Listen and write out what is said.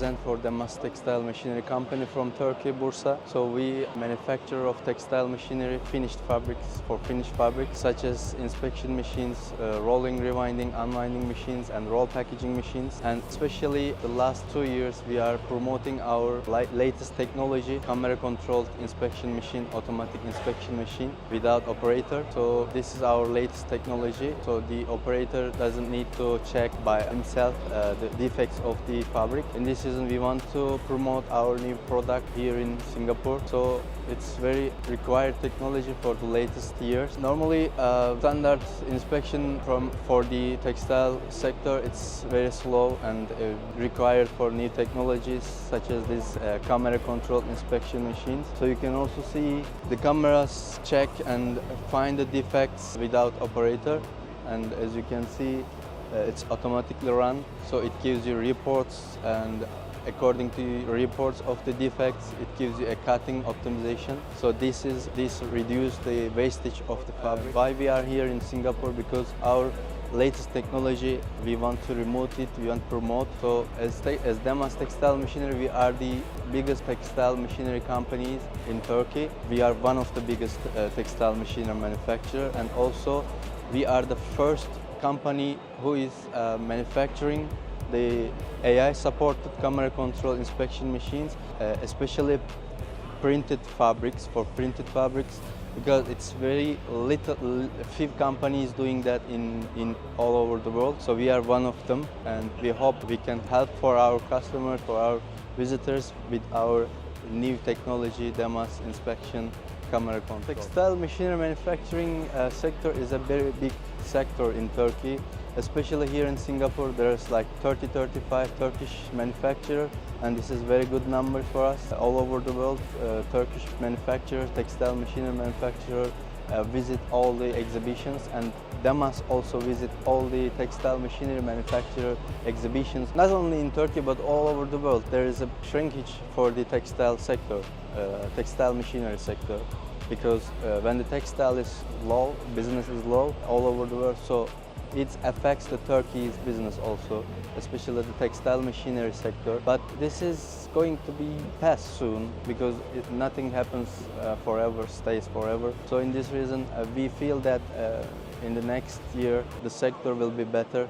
represent for DEMAS Textile Machinery company from Turkey, Bursa. So we manufacture of textile machinery, finished fabrics for finished fabrics, such as inspection machines, rolling, rewinding, unwinding machines, and roll packaging machines. And especially the last 2 years, we are promoting our latest technology, camera-controlled inspection machine, automatic inspection machine without operator. So this is our latest technology. So the operator doesn't need to check by himself the defects of the fabric. In this season, we want to promote our new product here in Singapore. So it's very required technology for the latest years. Normally, standard inspection for the textile sector, it's very slow and required for new technologies such as these camera-controlled inspection machines. So you can also see the cameras check and find the defects without operator. And as you can see, it's automatically run, so it gives you reports, and according to reports of the defects, it gives you a cutting optimization. So this reduces the wastage of the fabric. Why we are here in Singapore? Because our latest technology, we want to promote it, we want to promote. So as DEMAS Textile Machinery, we are the biggest textile machinery companies in Turkey. We are one of the biggest textile machinery manufacturer, and also we are the first company who is manufacturing the AI-supported camera control inspection machines, especially printed fabrics, because it's very little, few companies doing that in all over the world. So we are one of them, and we hope we can help for our customers, for our visitors with our new technology, DEMAS inspection camera control. Textile machinery manufacturing sector is a very big sector in Turkey. Especially here in Singapore, there's like 30-35 Turkish manufacturers, and this is very good number for us. All over the world, Turkish manufacturers, textile machinery manufacturers visit all the exhibitions, and DEMAS also visit all the textile machinery manufacturer exhibitions, not only in Turkey but all over the world. There is a shrinkage for the textile sector, textile machinery sector, because when the textile is low, business is low all over the world, so it affects the Turkey's business also, especially the textile machinery sector. But this is going to be passed soon, because nothing happens forever, stays forever. So in this reason, we feel that in the next year, the sector will be better.